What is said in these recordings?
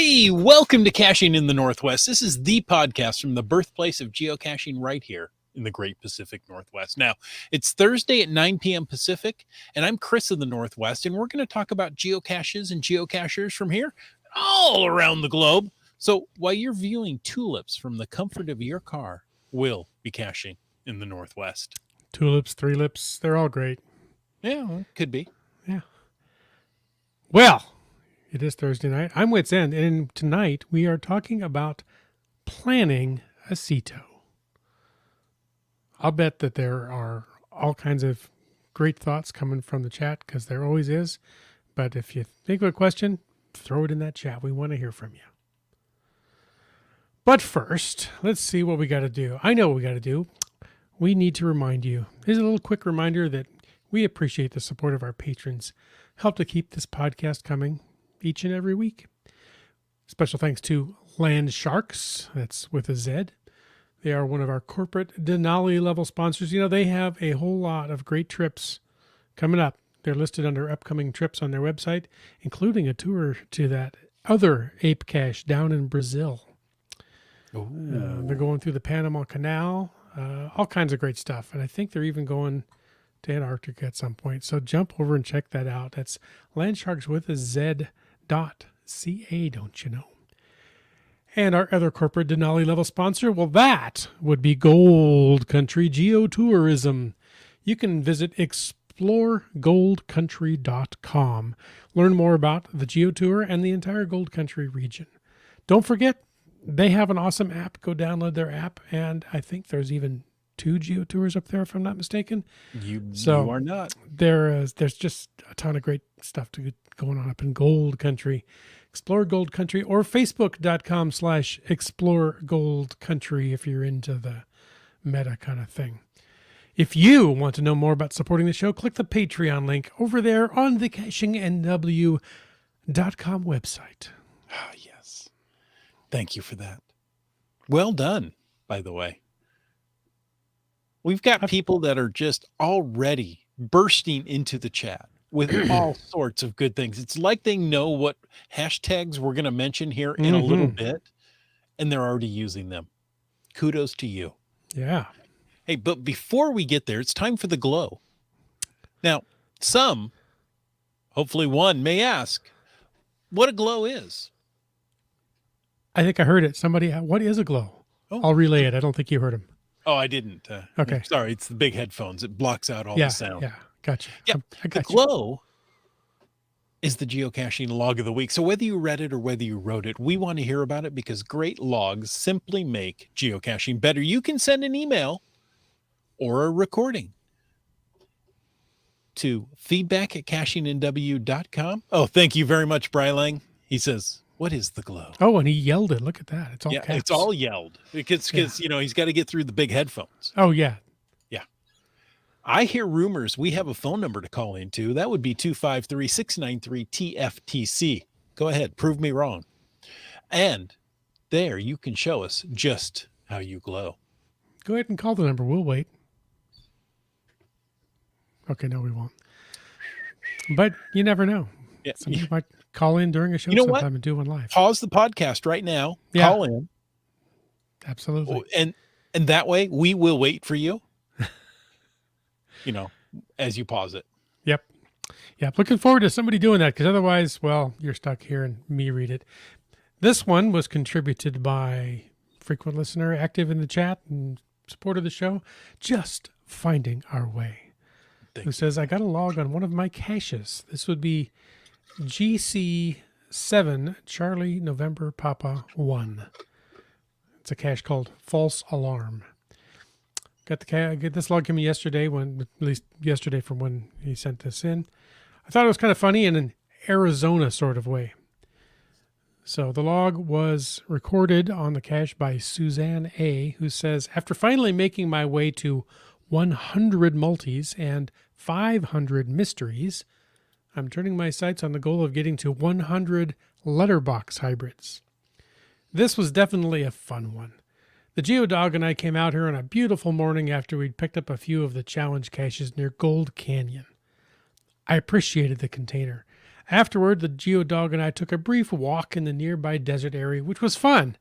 Hey, welcome to Caching in the Northwest. This is the podcast from the birthplace of geocaching right here in the great Pacific Northwest. Now, it's Thursday at 9 p.m. Pacific, and I'm Chris in the Northwest, and we're going to talk about geocaches and geocachers from here all around the globe. So while you're viewing tulips from the comfort of your car, we'll be caching in the Northwest. Tulips, three lips, they're all great. Yeah, well, could be. Yeah. Well, it is Thursday night. I'm Wits End, and tonight we are talking about planning a CITO. I'll bet that there are all kinds of great thoughts coming from the chat, because there always is. But if you think of a question, throw it in that chat. We want to hear from you. But first, let's see what we got to do. I know what we got to do. We need to remind you. Here's a little quick reminder that we appreciate the support of our patrons. Help to keep this podcast coming each and every week. Special thanks to Land Sharks. That's with a Z. They are one of our corporate Denali level sponsors. You know, they have a whole lot of great trips coming up. They're listed under upcoming trips on their website, including a tour to that other ape cache down in Brazil. They're going through the Panama Canal, all kinds of great stuff. And I think they're even going to Antarctica at some point. So jump over and check that out. That's Landsharks with a Z.ca, don't you know? And our other corporate Denali level sponsor, well, that would be Gold Country Geotourism. You can visit exploregoldcountry.com. Learn more about the Geotour and the entire Gold Country region. Don't forget, they have an awesome app. Go download their app. And I think there's even 2 geotours up there, if I'm not mistaken. You are not. There's just a ton of great stuff going on up in Gold Country. Explore Gold Country, or facebook.com/explore Gold Country if you're into the meta kind of thing. If you want to know more about supporting the show, click the Patreon link over there on the CachingNW.com website. Ah, yes. Thank you for that. Well done, by the way. We've got people that are just already bursting into the chat with all sorts of good things. It's like they know what hashtags we're going to mention here in a little bit, and they're already using them. Kudos to you. Yeah. Hey, but before we get there, it's time for the glow. Now, some, hopefully one, may ask what a glow is. I think I heard it. Somebody, what is a glow? Oh. I'll relay it. I don't think you heard him. Oh, I didn't. Okay. Sorry, it's the big headphones. It blocks out all the sound. Yeah, gotcha. Yeah, I got the glow is the geocaching log of the week. So whether you read it or whether you wrote it, we want to hear about it, because great logs simply make geocaching better. You can send an email or a recording to feedback@cachingnw.com. Oh, thank you very much, Brylang. He says, what is the glow? Oh, and he yelled it. Look at that. It's all caps. It's all yelled because you know, he's got to get through the big headphones. Oh, yeah. Yeah. I hear rumors we have a phone number to call into. That would be 253-693-TFTC. Go ahead. Prove me wrong. And there you can show us just how you glow. Go ahead and call the number. We'll wait. Okay, no, we won't. But you never know. Yeah. Somebody might call in during a show sometime and do one live. Pause the podcast right now. Yeah. Call in. Absolutely. And that way we will wait for you, you know, as you pause it. Yep. Looking forward to somebody doing that, because otherwise, well, you're stuck here and me read it. This one was contributed by frequent listener, active in the chat and support of the show, Just Finding Our Way, who says, I got a log on one of my caches. This would be GC7 Charlie November Papa 1. It's a cache called False Alarm. Got this log came yesterday, at least yesterday from when he sent this in. I thought it was kind of funny in an Arizona sort of way. So the log was recorded on the cache by Suzanne A., who says, after finally making my way to 100 multis and 500 mysteries, I'm turning my sights on the goal of getting to 100 letterbox hybrids. This was definitely a fun one. The Geodog and I came out here on a beautiful morning after we'd picked up a few of the challenge caches near Gold Canyon. I appreciated the container. Afterward, the geodog and I took a brief walk in the nearby desert area, which was fun,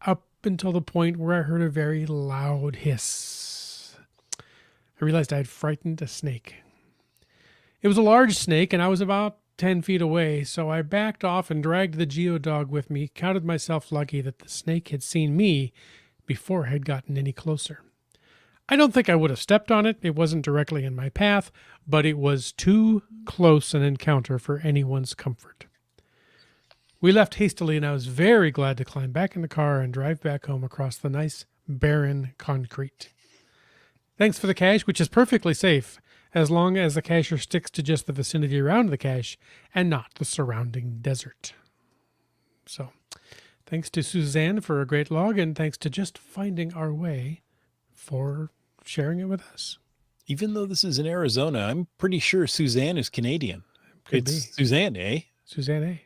up until the point where I heard a very loud hiss. I realized I had frightened a snake. It was a large snake, and I was about 10 feet away, so I backed off and dragged the geodog with me, counted myself lucky that the snake had seen me before I had gotten any closer. I don't think I would have stepped on it. It wasn't directly in my path, but it was too close an encounter for anyone's comfort. We left hastily, and I was very glad to climb back in the car and drive back home across the nice, barren concrete. Thanks for the cache, which is perfectly safe, as long as the cacher sticks to just the vicinity around the cache and not the surrounding desert. So, thanks to Suzanne for a great log, and thanks to Just Finding Our Way for sharing it with us. Even though this is in Arizona, I'm pretty sure Suzanne is Canadian. Could be. Suzanne, eh? Suzanne A.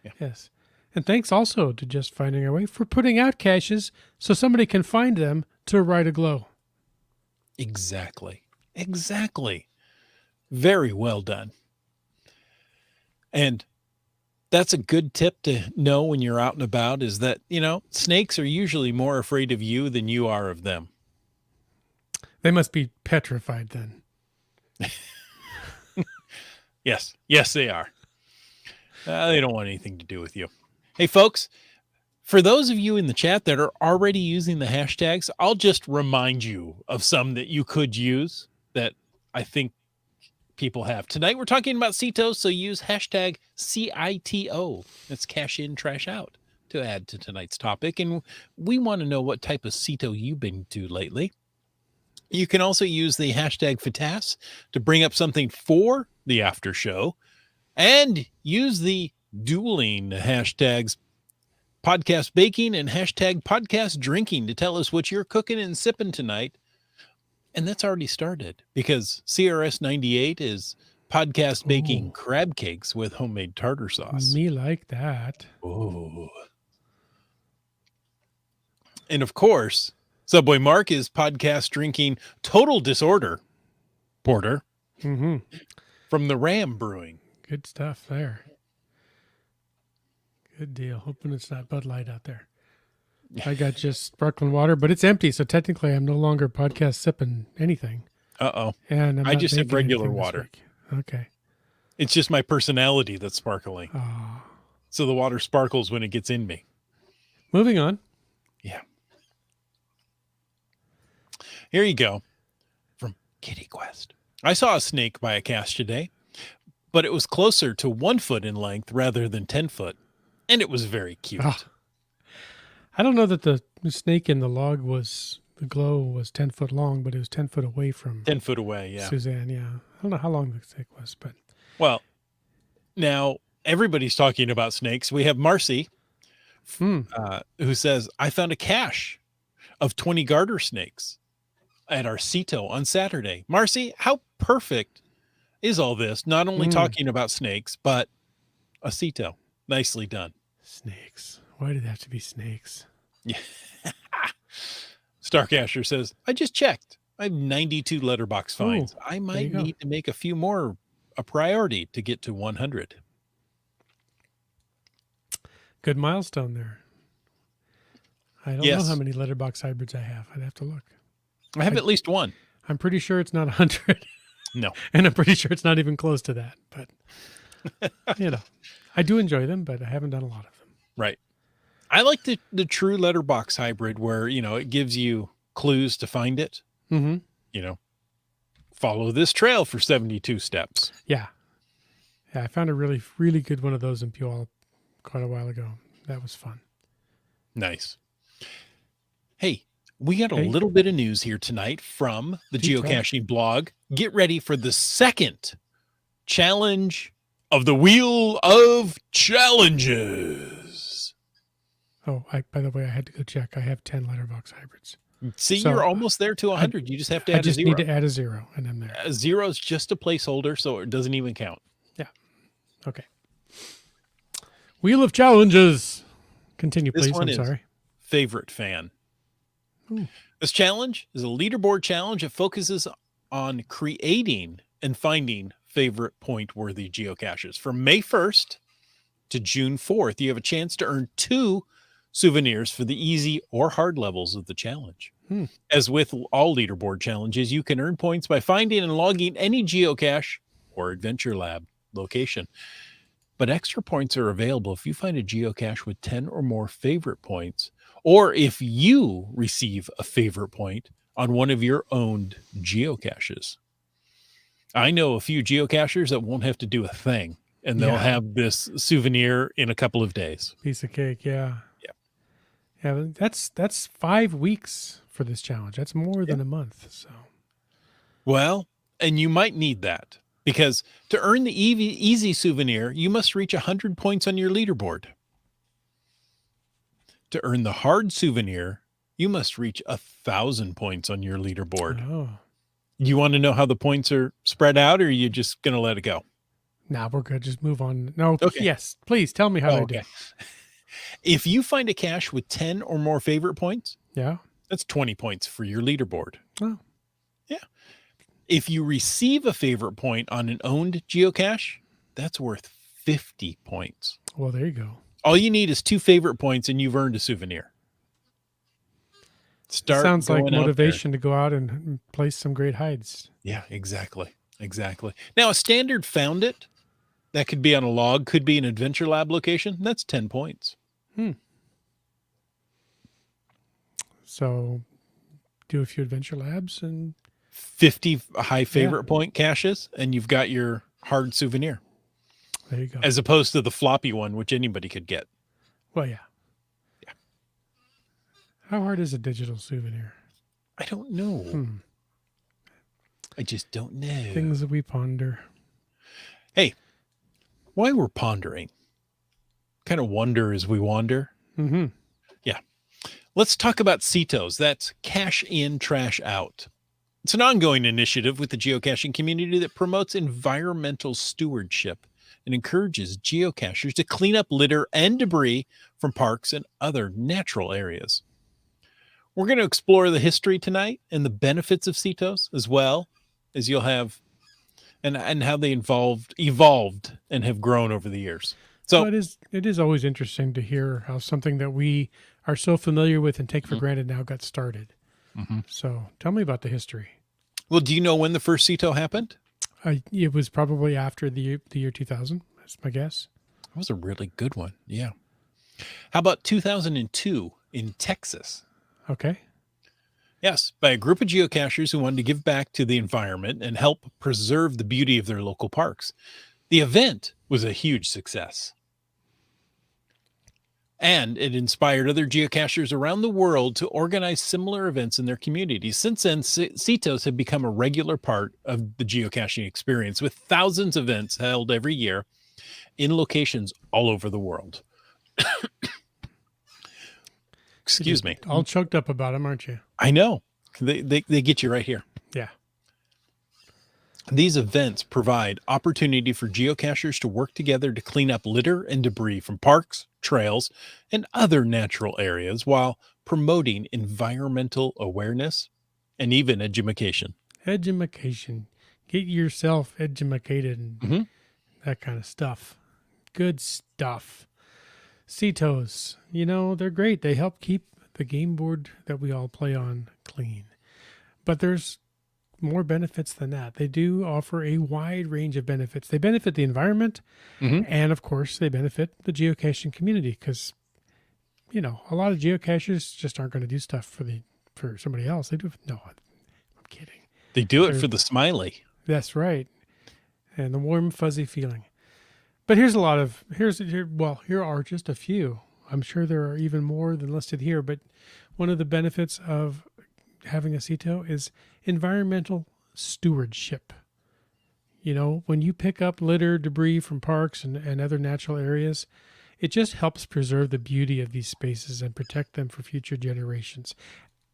Yeah. Yes. And thanks also to Just Finding Our Way for putting out caches so somebody can find them to write a glow. Exactly. Very well done. And that's a good tip to know when you're out and about is that, snakes are usually more afraid of you than you are of them. They must be petrified then. Yes, they are. They don't want anything to do with you. Hey, folks, for those of you in the chat that are already using the hashtags, I'll just remind you of some that you could use that I think people have. Tonight, we're talking about CITO, so use hashtag CITO. That's cash in, trash out to add to tonight's topic. And we want to know what type of CITO you've been to lately. You can also use the hashtag FATAS to bring up something for the after show, and use the dueling hashtags podcast baking and hashtag podcast drinking to tell us what you're cooking and sipping tonight. And that's already started because CRS 98 is podcast baking crab cakes with homemade tartar sauce. Me like that. Oh. And of course, Subway Mark is podcast drinking Total Disorder Porter from the Ram Brewing. Good stuff there. Good deal. Hoping it's not Bud Light out there. I got just sparkling water, but it's empty, so technically I'm no longer podcast sipping anything. Uh-oh. And I just have regular water. Okay. It's just my personality that's sparkling. Oh. So the water sparkles when it gets in me. Moving on. Yeah. Here you go. From Kitty Quest. I saw a snake by a cache today, but it was closer to 1 foot in length rather than 10 foot. And it was very cute. Oh. I don't know that the snake in the log the glow was 10 foot long, but it was 10 foot away from 10 foot away, yeah. Suzanne, yeah. I don't know how long the snake was, but. Well, now everybody's talking about snakes. We have Marcy, who says, I found a cache of 20 garter snakes at our CITO on Saturday. Marcy, how perfect is all this? Not only talking about snakes, but a CITO. Nicely done. Snakes. Why did it have to be snakes? Yeah. Starcasher says, I just checked. I have 92 letterbox finds. I might need to make a few more a priority to get to 100. Good milestone there. I don't know how many letterbox hybrids I have. I'd have to look. I have at least one. I'm pretty sure it's not 100. No. And I'm pretty sure it's not even close to that. But, I do enjoy them, but I haven't done a lot of them. Right. I like the true letterbox hybrid where, it gives you clues to find it. Mm-hmm. Follow this trail for 72 steps. Yeah. Yeah, I found a really, really good one of those in Puyallup quite a while ago. That was fun. Nice. Hey, we got a little bit of news here tonight from the geocaching blog. Get ready for the second challenge of the Wheel of Challenges. Oh, by the way, I had to go check. I have 10 letterbox hybrids. See, so you're almost there to 100. You just have to add a 0. I just need to add a 0, and I'm there. A 0 is just a placeholder, so it doesn't even count. Yeah. Okay. Wheel of Challenges. Continue, please. I'm sorry. Favorite fan. Ooh. This challenge is a leaderboard challenge that focuses on creating and finding favorite point worthy geocaches. From May 1st to June 4th, you have a chance to earn 2 souvenirs for the easy or hard levels of the challenge. As with all leaderboard challenges, you can earn points by finding and logging any geocache or adventure lab location. But extra points are available if you find a geocache with 10 or more favorite points, or if you receive a favorite point on one of your owned geocaches. I know a few geocachers that won't have to do a thing, and they'll have this souvenir in a couple of days. Piece of cake, yeah. Yeah. Yeah, that's 5 weeks for this challenge. That's more than a month. So, well, and you might need that, because to earn the easy souvenir, you must reach 100 points on your leaderboard. To earn the hard souvenir, you must reach 1,000 points on your leaderboard. oh, You want to know how the points are spread out, or are you just going to let it go? nah, we're good. Just move on. No, Okay. yes, please tell me how I do. If you find a cache with 10 or more favorite points, Yeah. that's 20 points for your leaderboard. Oh, Yeah. If you receive a favorite point on an owned geocache, that's worth 50 points. well, there you go. All you need is 2 favorite points and you've earned a souvenir. Sounds like going out motivation to go out and place some great hides. there. Yeah, exactly. Now, a standard found it, that could be on a log, could be an adventure lab location. That's 10 points. So, do a few adventure labs and 50 high favorite point caches, and you've got your hard souvenir, there you go. as opposed to the floppy one, which anybody could get. Well, yeah. How hard is a digital souvenir? I don't know. I just don't know. Things that we ponder. Hey, while we're pondering, kind of wonder as we wander. Mm-hmm. Yeah. Let's talk about CITOs. That's cash in, trash out. It's an ongoing initiative with the geocaching community that promotes environmental stewardship and encourages geocachers to clean up litter and debris from parks and other natural areas. We're going to explore the history tonight and the benefits of CITOs, as well as you'll have and how they evolved and have grown over the years. So well, it is always interesting to hear how something that we are so familiar with and take for granted now got started. So tell me about the history. Well, do you know when the first CITO happened? It was probably after the year 2000. That's my guess. That was a really good one. Yeah. How about 2002 in Texas? Okay. Yes, by a group of geocachers who wanted to give back to the environment and help preserve the beauty of their local parks. The event was a huge success. And it inspired other geocachers around the world to organize similar events in their communities. Since then, CITOs have become a regular part of the geocaching experience, with thousands of events held every year in locations all over the world. Excuse me. All choked up about them, aren't you? I know. They get you right here. Yeah. These events provide opportunity for geocachers to work together to clean up litter and debris from parks, trails, and other natural areas while promoting environmental awareness and even education. Edumacation. Get yourself edumacated and that kind of stuff. Good stuff. CITOs, they're great. They help keep the game board that we all play on clean. But there's more benefits than that. They do offer a wide range of benefits. They benefit the environment, and of course, they benefit the geocaching community because, a lot of geocachers just aren't going to do stuff for somebody else. They do. No, I'm kidding. They do it for the smiley. That's right, and the warm, fuzzy feeling. But here are just a few. I'm sure there are even more than listed here, but one of the benefits of having a CITO is environmental stewardship. When you pick up litter, debris from parks and other natural areas, it just helps preserve the beauty of these spaces and protect them for future generations.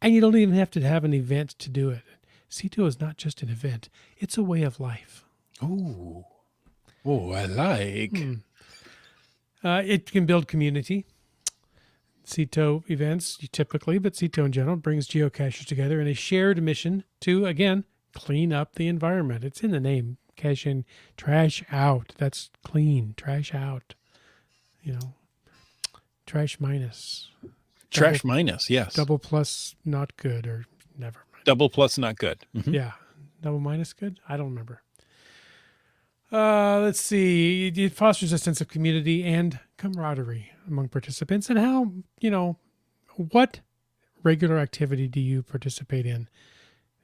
And you don't even have to have an event to do it. CITO is not just an event. It's a way of life. Ooh. Oh, I like. It can build community. CITO events, typically, but CITO in general, brings geocachers together in a shared mission to, again, clean up the environment. It's in the name, geocaching, trash out. That's clean. Trash out. Trash minus. Trash minus, yes. Double plus not good, or never mind. Double plus not good. Mm-hmm. Yeah. Double minus good? I don't remember. Let's see. It fosters a sense of community and camaraderie among participants. And how, what regular activity do you participate in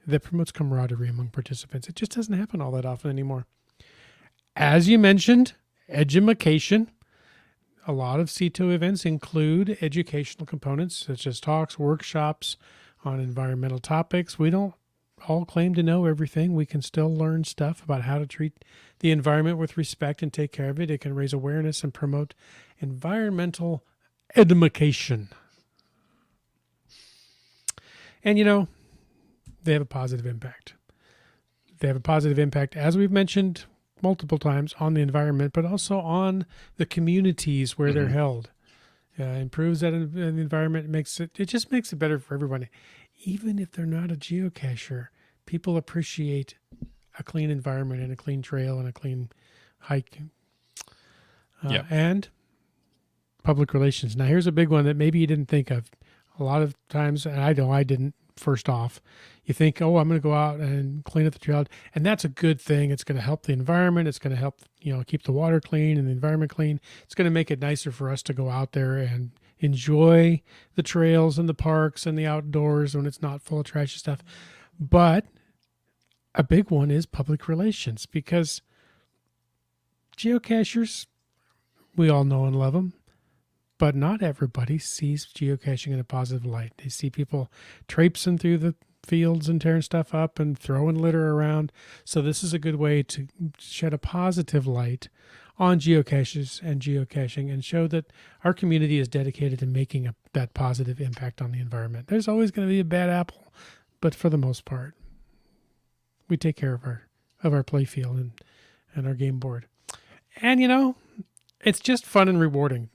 that promotes camaraderie among participants? It just doesn't happen all that often anymore. As you mentioned, edumacation. A lot of CITO events include educational components such as talks, workshops on environmental topics. We don't all claim to know everything. We can still learn stuff about how to treat the environment with respect and take care of it. It can raise awareness and promote environmental education. And, they have a positive impact. They have a positive impact, as we've mentioned multiple times, on the environment, but also on the communities where they're held. Improves that environment, it just makes it better for everybody. Even if they're not a geocacher, people appreciate a clean environment and a clean trail and a clean hike. And public relations. Now, here's a big one that maybe you didn't think of. A lot of times, and I know I didn't, first off, you think, I'm going to go out and clean up the trail. And that's a good thing. It's going to help the environment. It's going to help, keep the water clean and the environment clean. It's going to make it nicer for us to go out there and enjoy the trails and the parks and the outdoors when it's not full of trashy stuff. But a big one is public relations, because geocachers, we all know and love them, but not everybody sees geocaching in a positive light. They see people traipsing through the fields and tearing stuff up and throwing litter around. So this is a good way to shed a positive light on geocaches and geocaching and show that our community is dedicated to making that positive impact on the environment. There's always going to be a bad apple, but for the most part, we take care of our play field and our game board. And, it's just fun and rewarding.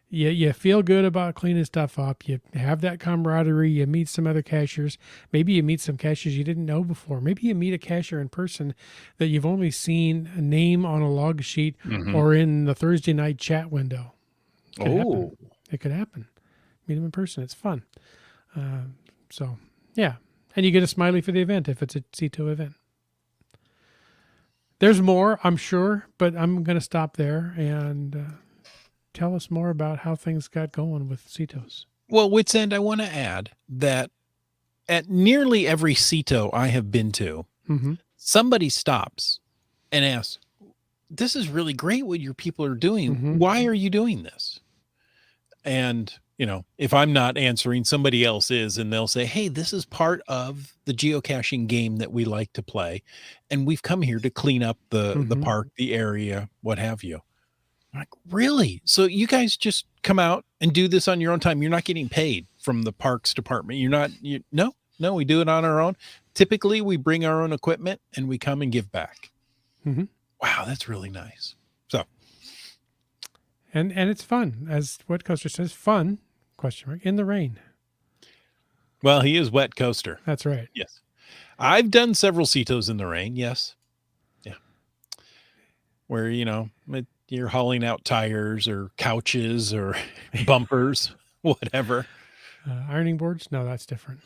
You feel good about cleaning stuff up. You have that camaraderie. You meet some other cachers. Maybe you meet some cachers you didn't know before. Maybe you meet a cacher in person that you've only seen a name on a log sheet or in the Thursday night chat window. It could happen. Meet them in person. It's fun. So, yeah. And you get a smiley for the event if it's a CITO event. There's more, I'm sure, but I'm going to stop there and tell us more about how things got going with CITOs. Well, Wits End, I want to add that at nearly every CITO I have been to, somebody stops and asks, this is really great what your people are doing. Why are you doing this? And, if I'm not answering, somebody else is, and they'll say, hey, this is part of the geocaching game that we like to play. And we've come here to clean up the park, the area, what have you. I'm like, really? So you guys just come out and do this on your own time? You're not getting paid from the parks department? No, we do it on our own. Typically, we bring our own equipment and we come and give back. Wow, that's really nice. So, and it's fun, as Wet Coaster says, fun, ? In the rain. Well, he is Wet Coaster. That's right. Yes. I've done several CITOs in the rain. Yes. Yeah. Where, you're hauling out tires or couches or bumpers, whatever. Ironing boards? No, that's different.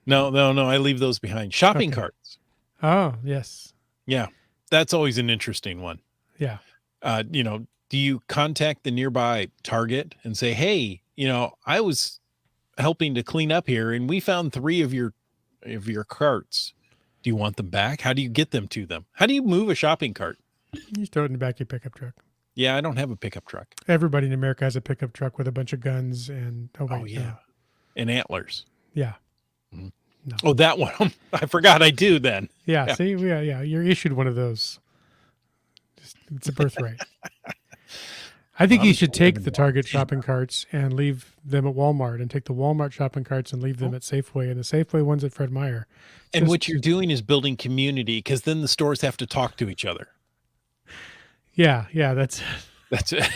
No. I leave those behind. Shopping carts. Oh, yes. Yeah. That's always an interesting one. Yeah. Do you contact the nearby Target and say, hey, I was helping to clean up here and we found 3 of your carts. Do you want them back? How do you get them to them? How do you move a shopping cart? You throw it in the back of your pickup truck. Yeah, I don't have a pickup truck. Everybody in America has a pickup truck with a bunch of guns and and antlers. Yeah. No. Oh, that one. I forgot I do then. Yeah. See, yeah. You're issued one of those. It's a birthright. I think you should take the Target shopping carts and leave them at Walmart, and take the Walmart shopping carts and leave them at Safeway, and the Safeway ones at Fred Meyer. And what you're doing is building community, because then the stores have to talk to each other. Yeah, that's it.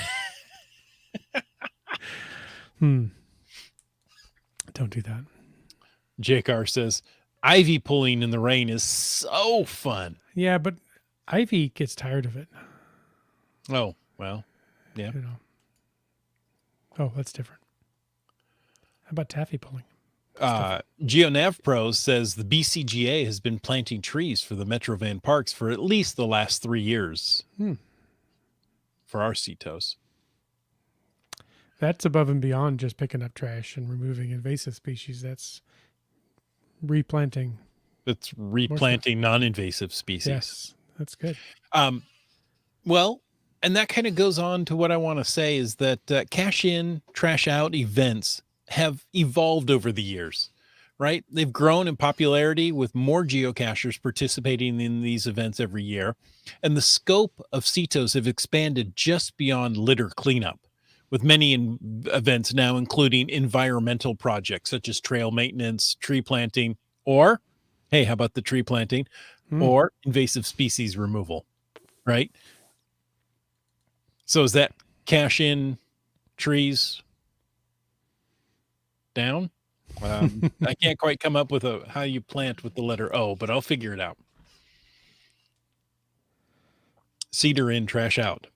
Don't do that. JCar says, ivy pulling in the rain is so fun. Yeah, but Ivy gets tired of it. Oh, well, yeah. You know. Oh, that's different. How about taffy pulling? GeoNavPros says the BCGA has been planting trees for the Metrovan parks for at least the last 3 years for our CITOs. That's above and beyond just picking up trash and removing invasive species. That's replanting. It's replanting non-invasive species. Yes, that's good. Well, and that kind of goes on to what I want to say is that cash in, trash out events have evolved over the years, right? They've grown in popularity with more geocachers participating in these events every year. And the scope of CITOs have expanded just beyond litter cleanup, with many events now including environmental projects such as trail maintenance, tree planting, or, hey, how about the tree planting, or invasive species removal, right? So is that cash in trees down? I can't quite come up with how you plant with the letter O, but I'll figure it out. Cedar in, trash out.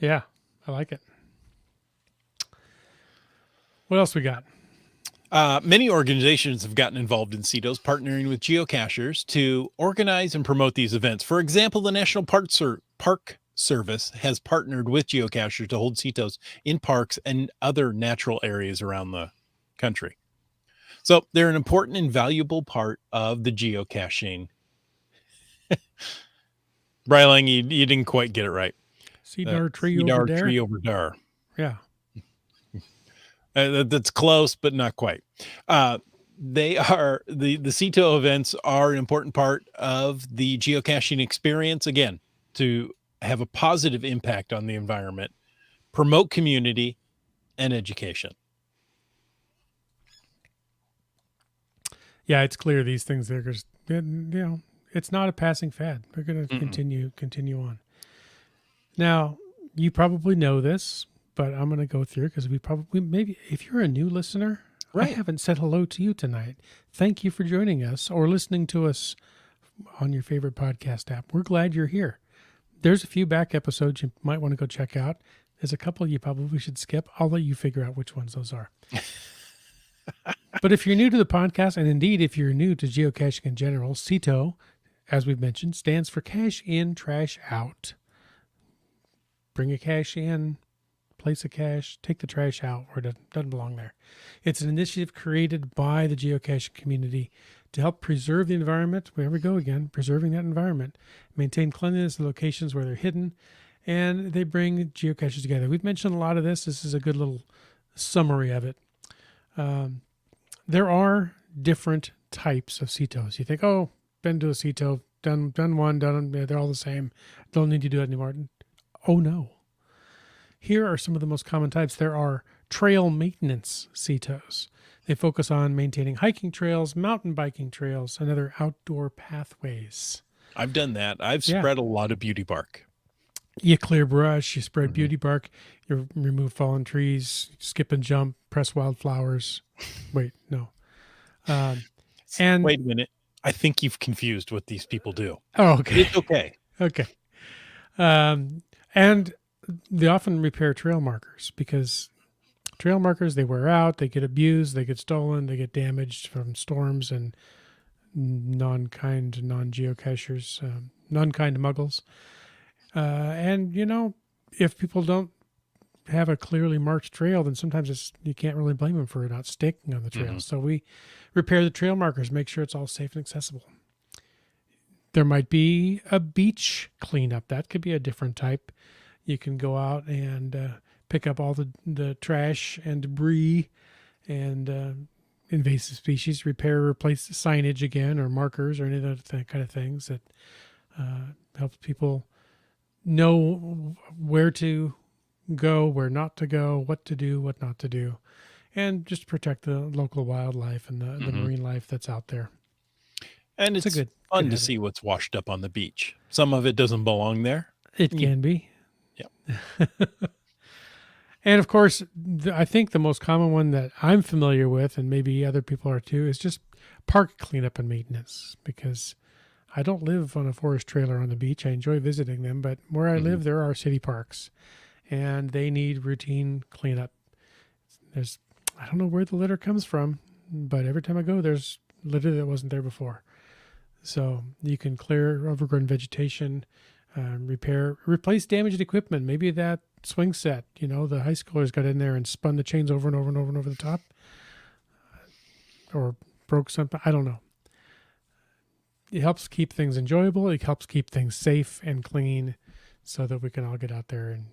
Yeah, I like it. What else we got? Many organizations have gotten involved in CITOs, partnering with geocachers to organize and promote these events. For example, the National Park Service has partnered with geocachers to hold CITOs in parks and other natural areas around the country. So they're an important and valuable part of the geocaching. Brylang, you didn't quite get it right. Cedar tree over there. Tree over there. Yeah. That's close, but not quite. They are the CITO events are an important part of the geocaching experience, again, to have a positive impact on the environment, promote community and education. Yeah, it's clear these things, they're just, it's not a passing fad. They're going to continue on. Now, you probably know this, but I'm going to go through because maybe if you're a new listener, right. I haven't said hello to you tonight. Thank you for joining us or listening to us on your favorite podcast app. We're glad you're here. There's a few back episodes you might want to go check out. There's a couple you probably should skip. I'll let you figure out which ones those are. But if you're new to the podcast, and indeed if you're new to geocaching in general, CITO, as we've mentioned, stands for Cash In, Trash Out. Bring a cache in, place a cache, take the trash out where it doesn't belong there. It's an initiative created by the geocaching community to help preserve the environment. There we go again, preserving that environment, maintain cleanliness in locations where they're hidden, and they bring geocaches together. We've mentioned a lot of this. This is a good little summary of it. There are different types of CITOs. You think, oh, been to a CITO, done one, they're all the same. Don't need to do it anymore. Oh, no. Here are some of the most common types. There are trail maintenance CITOs. They focus on maintaining hiking trails, mountain biking trails, and other outdoor pathways. I've done that. I've spread a lot of beauty bark. You clear brush, you spread beauty bark, you remove fallen trees, skip and jump, press wildflowers. Wait, no. And wait a minute. I think you've confused what these people do. Oh, okay. It's okay. Okay. And they often repair trail markers because trail markers, they wear out, they get abused, they get stolen, they get damaged from storms and non-geocachers, non-kind muggles. And, if people don't have a clearly marked trail, then sometimes you can't really blame them for not sticking on the trail. Mm-hmm. So we repair the trail markers, make sure it's all safe and accessible. There might be a beach cleanup. That could be a different type. You can go out and pick up all the trash and debris and invasive species, repair, replace the signage again or markers or any other kind of things that helps people know where to go, where not to go, what to do, what not to do, and just protect the local wildlife and the marine life that's out there. And it's fun to see what's washed up on the beach. Some of it doesn't belong there. It can be. Yeah. And of course, I think the most common one that I'm familiar with, and maybe other people are too, is just park cleanup and maintenance. Because I don't live on a forest trailer on the beach. I enjoy visiting them, but where I Mhm. live, there are city parks, and they need routine cleanup. There's, I don't know where the litter comes from, but every time I go, there's litter that wasn't there before. So you can clear overgrown vegetation, replace damaged equipment. Maybe that swing set, the high schoolers got in there and spun the chains over and over and over and over the top, or broke something. I don't know. It helps keep things enjoyable. It helps keep things safe and clean, so that we can all get out there and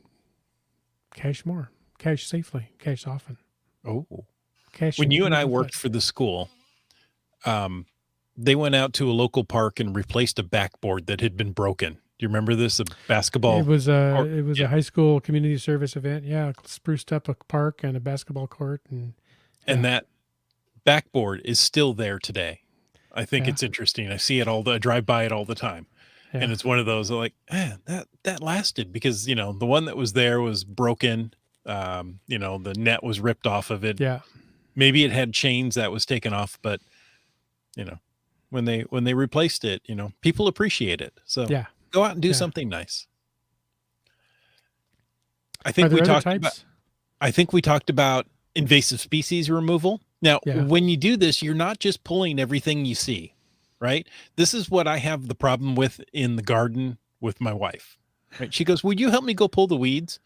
cache more, cache safely, cache often, Oh, cache when in you and I even foot. worked for the school, um, they went out to a local park and replaced a backboard that had been broken. Do you remember this? A It basketball was a court? it was Yeah. a high school community service event. Yeah, spruced up a park and a basketball court, and And yeah, that backboard is still there today. I think yeah, it's interesting. I drive by it all the time. And yeah, it's one of those like, man, that lasted because, the one that was there was broken. The net was ripped off of it. yeah, Maybe it had chains that was taken off, but you know, when they replaced it, people appreciate it. So yeah, go out and do yeah. something nice. I Are think we there other talked about types? I think we talked about invasive species removal. Now, Yeah. when you do this, you're not just pulling everything you see, right? This is what I have the problem with in the garden with my wife. Right? She goes, "Would you help me go pull the weeds?"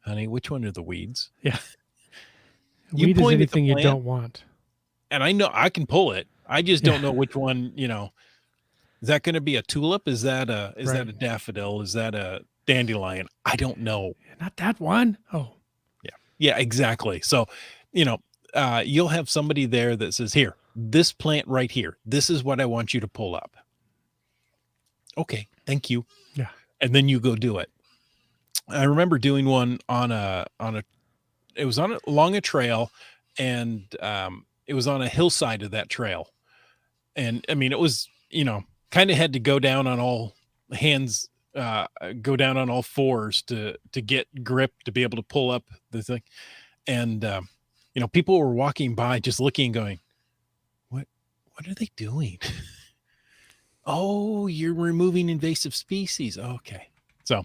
Honey, which one are the weeds? Yeah. You Weed is point at the anything you plant don't want. and I know I can pull it. I just Yeah. don't know which one, is that going to be a tulip? Is that Right. a daffodil? Is that a dandelion? I don't know. Not that one. Oh, Yeah. Yeah, exactly. So, you know, you'll have somebody there that says, "Here, this plant right here. This is what I want you to pull up." Okay, thank you. yeah. And then you go do it. I remember doing one on a it was along a trail and it was on a hillside of that trail. And I mean, it was, kind of had to go down on all hands go down on all fours to get grip to be able to pull up the thing. And people were walking by just looking and going, what are they doing? Oh, you're removing invasive species. Okay. So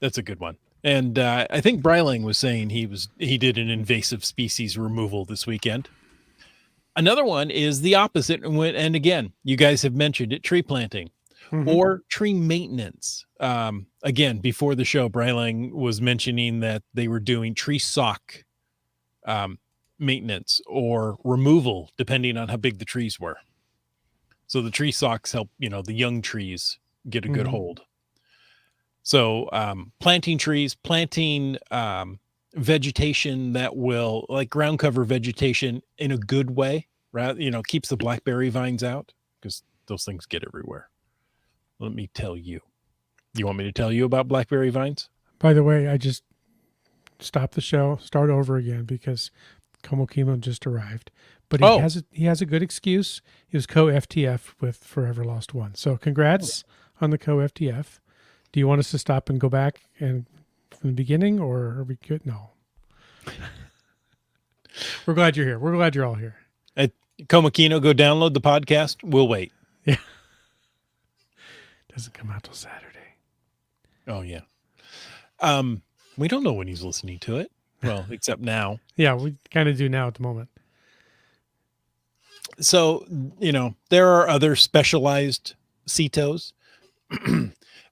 that's a good one. And I think Breiling was saying he did an invasive species removal this weekend. Another one is the opposite. And again, you guys have mentioned it, tree planting Hmm. or tree maintenance. Again, before the show, Breiling was mentioning that they were doing tree sock um, maintenance or removal, depending on how big the trees were. So the tree socks help, the young trees get a good Hmm. hold. So planting trees, planting vegetation that will, like ground cover vegetation in a good way, right? Keeps the blackberry vines out because those things get everywhere. Let me tell you. You want me to tell you about blackberry vines? By the way, I just stopped the show, start over again because Komokimo just arrived. But he Oh, has a good excuse. He was co-FTF with Forever Lost One. So congrats on the co-FTF. Do you want us to stop and go back and from the beginning, or are we good? No. We're glad you're here. We're glad you're all here. at Komakino, go download the podcast. We'll wait. Yeah. Doesn't come out till Saturday. Oh yeah. We don't know when he's listening to it. Well, except now. Yeah, we kind of do now at the moment. So, there are other specialized CITOs.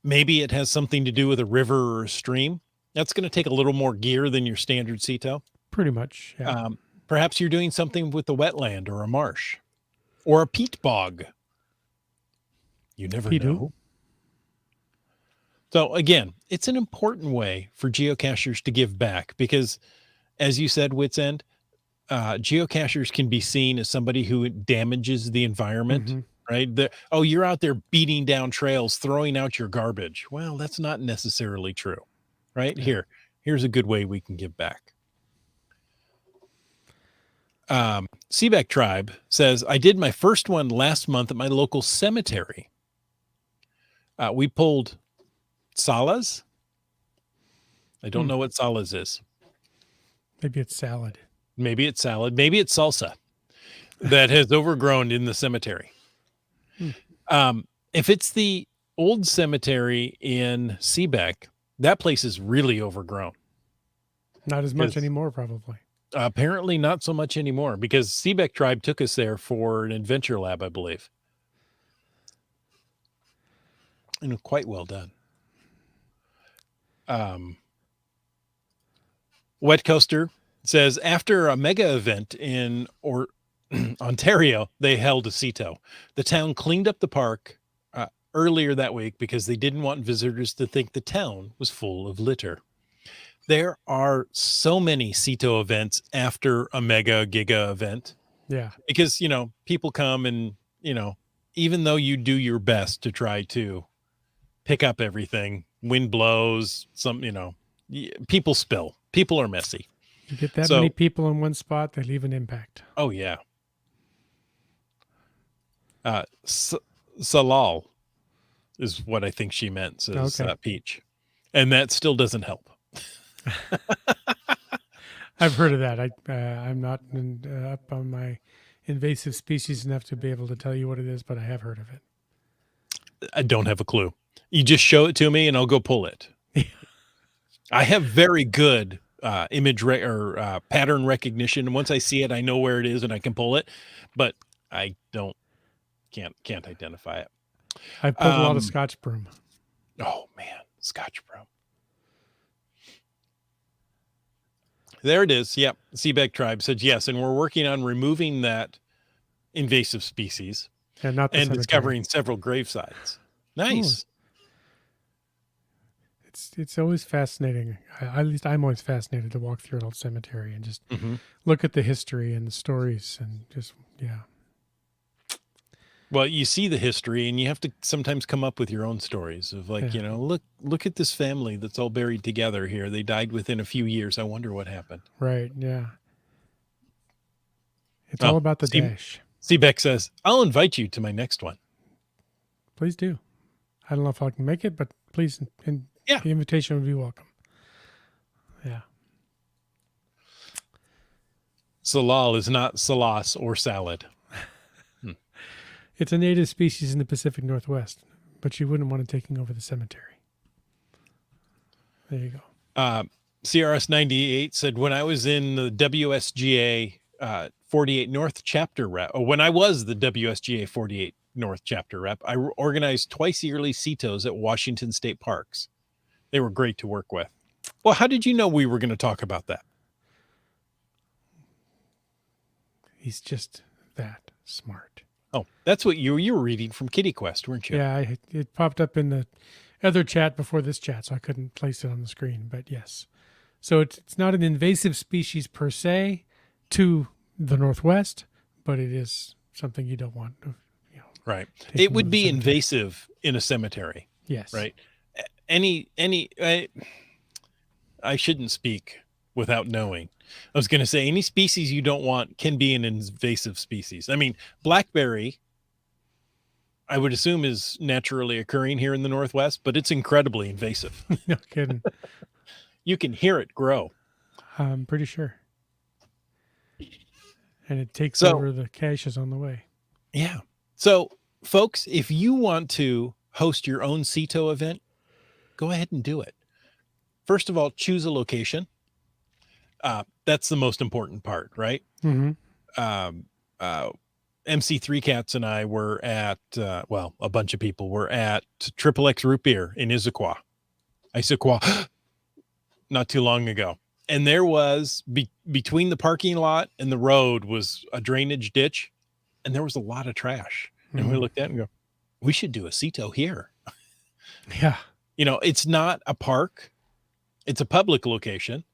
Maybe it has something to do with a river or a stream. That's going to take a little more gear than your standard CITO. Pretty much. Yeah. Perhaps you're doing something with a wetland or a marsh or a peat bog. You never Pidu. know. So again, it's an important way for geocachers to give back because, as you said, Wits End, geocachers can be seen as somebody who damages the environment, Hmm. right? You're out there beating down trails, throwing out your garbage. Well, that's not necessarily true, right? Yeah. Here's a good way we can give back. Seebeck Tribe says, I did my first one last month at my local cemetery. We pulled Salas. I don't know what Salas is. Maybe it's salad. Maybe it's salad. Maybe it's salsa that has overgrown in the cemetery. If it's the old cemetery in Seebeck, that place is really overgrown. Not as much anymore, probably. Apparently not so much anymore, because Seebeck Tribe took us there for an adventure lab, I believe. And quite well done. Wet Coaster says, after a mega event in Ontario, they held a CITO. The town cleaned up the park earlier that week because they didn't want visitors to think the town was full of litter. There are so many CITO events after a mega giga event. Yeah. Because, people come and, even though you do your best to try to pick up everything, wind blows, people spill. People are messy. You get that many people in one spot, they leave an impact. Oh, yeah. Salal is what I think she meant, says Peach. And that still doesn't help. I've heard of that. I'm not up on my invasive species enough to be able to tell you what it is, but I have heard of it. I don't have a clue. You just show it to me and I'll go pull it. I have very good image pattern recognition. And once I see it, I know where it is and I can pull it, but I can't identify it. I pulled a lot of Scotch broom. Oh man, Scotch broom. There it is. Yep. Seebeck Tribe said yes, and we're working on removing that invasive species and discovering several gravesites. Nice. Ooh. It's always fascinating. At least I'm always fascinated to walk through an old cemetery and just look at the history and the stories and just Well, you see the history and you have to sometimes come up with your own stories of look at this family that's all buried together here. They died within a few years. I wonder what happened. Right. Yeah. It's all about the dash. Seebeck says, I'll invite you to my next one. Please do. I don't know if I can make it, but please, the invitation would be welcome. Yeah. Salal is not salas or salad. It's a native species in the Pacific Northwest, but you wouldn't want it taking over the cemetery. There you go. CRS 98 said, when I was in the WSGA 48 North chapter rep, or when I was the WSGA 48 North chapter rep, I organized twice yearly CITOs at Washington State Parks. They were great to work with. Well, how did you know we were going to talk about that? He's just that smart. Oh, that's what you were reading from Kitty Quest, weren't you? Yeah, it popped up in the other chat before this chat, so I couldn't place it on the screen, but yes. So it's not an invasive species per se to the Northwest, but it is something you don't want. Right. It would be invasive in a cemetery. Yes. Right. I shouldn't speak without knowing. I was going to say any species you don't want can be an invasive species. I mean, blackberry, I would assume, is naturally occurring here in the Northwest, but it's incredibly invasive. No kidding. You can hear it grow. I'm pretty sure. And it takes over the caches on the way. Yeah. So, folks, if you want to host your own CITO event, go ahead and do it. First of all, choose a location. That's the most important part, right? Mm-hmm. MC3 Cats and I were at, a bunch of people were at XXX Root Beer in Issaquah, not too long ago. And there was, between the parking lot and the road was a drainage ditch, and there was a lot of trash. Mm-hmm. And we looked at it and go, we should do a CITO here. Yeah. It's not a park. It's a public location.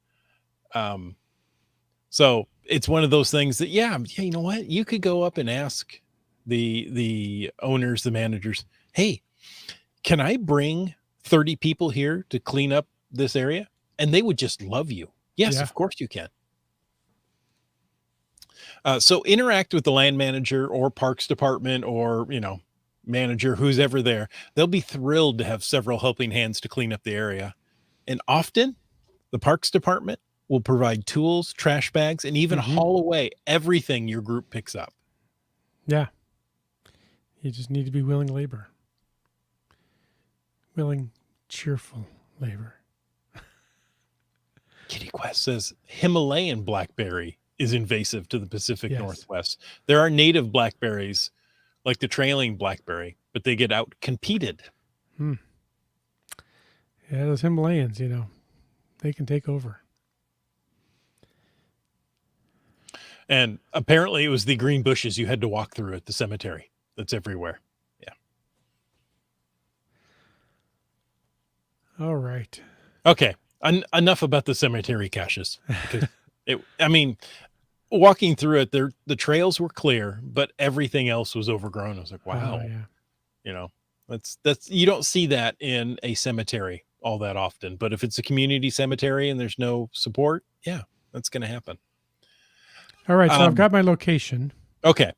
So it's one of those things that, you know what? You could go up and ask the owners, the managers, hey, can I bring 30 people here to clean up this area? And they would just love you. Yes, of course you can. So interact with the land manager or parks department or, manager, who's ever there. They'll be thrilled to have several helping hands to clean up the area. And often the parks department will provide tools, trash bags, and even haul away everything your group picks up. Yeah. You just need to be willing labor. Willing, cheerful labor. Kitty Quest says Himalayan blackberry is invasive to the Pacific Yes. Northwest. There are native blackberries, like the trailing blackberry, but they get out competed. Yeah, those Himalayans, they can take over. And apparently it was the green bushes you had to walk through at the cemetery. That's everywhere. Yeah. All right. Okay. Enough about the cemetery caches. Because walking through it, the trails were clear, but everything else was overgrown. I was like, wow. Oh, yeah. That's you don't see that in a cemetery all that often. But if it's a community cemetery and there's no support, yeah, that's going to happen. All right. So I've got my location. Okay.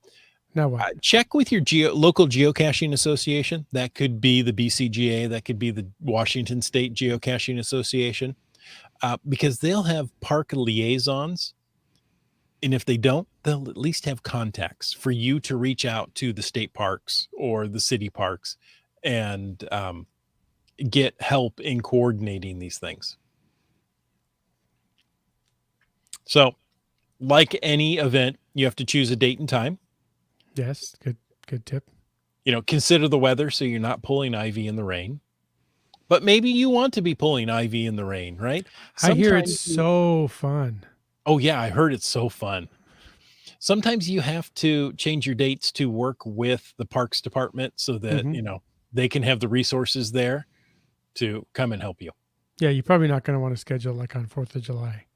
Now what? Check with your local geocaching association. That could be the BCGA. That could be the Washington State Geocaching Association, because they'll have park liaisons. And if they don't, they'll at least have contacts for you to reach out to the state parks or the city parks and get help in coordinating these things. So, like any event, you have to choose a date and time. Yes, good tip. Consider the weather so you're not pulling ivy in the rain. But maybe you want to be pulling ivy in the rain, right? I hear it's so fun. Oh, yeah, I heard it's so fun. Sometimes you have to change your dates to work with the parks department so that, they can have the resources there to come and help you. Yeah, you're probably not going to want to schedule like on 4th of July.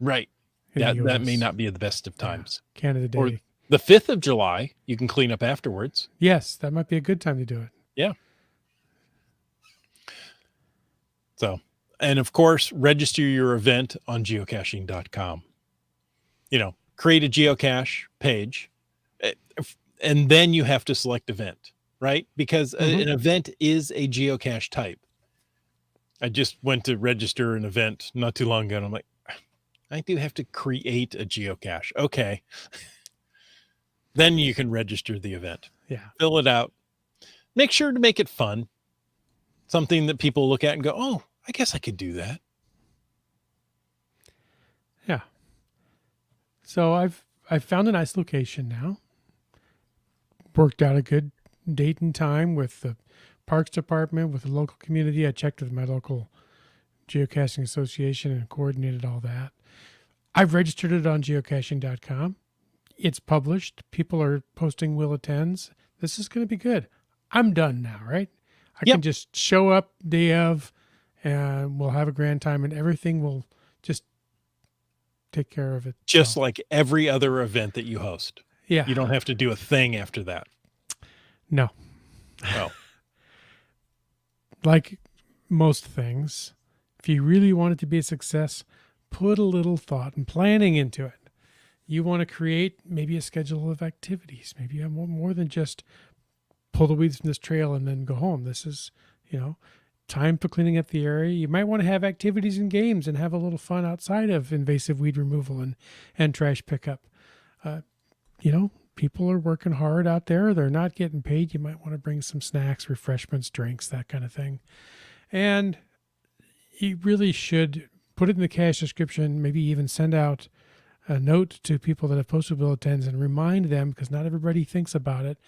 Right. That may not be the best of times. Canada Day. Or the 5th of July, you can clean up afterwards. Yes, that might be a good time to do it. Yeah. So, and of course, register your event on geocaching.com. Create a geocache page, and then you have to select event, right? Because an event is a geocache type. I just went to register an event not too long ago, and I'm like, I do have to create a geocache. Okay. Then you can register the event. Yeah. Fill it out. Make sure to make it fun. Something that people look at and go, oh, I guess I could do that. Yeah. So I've found a nice location now. Worked out a good date and time with the Parks Department, with the local community. I checked with my local geocaching association and coordinated all that. I've registered it on geocaching.com. It's published. People are posting will attends. This is going to be good. I'm done now, right? I can just show up day of, and we'll have a grand time, and everything will just take care of it. Just like every other event that you host. Yeah. You don't have to do a thing after that. No. Oh. Like most things, if you really want it to be a success, put a little thought and planning into it. You want to create maybe a schedule of activities. Maybe you have more than just pull the weeds from this trail and then go home. This is, time for cleaning up the area. You might want to have activities and games and have a little fun outside of invasive weed removal and trash pickup. People are working hard out there. They're not getting paid. You might want to bring some snacks, refreshments, drinks, that kind of thing. And you really should put it in the cache description, maybe even send out a note to people that have posted bulletins and remind them, because not everybody thinks about it.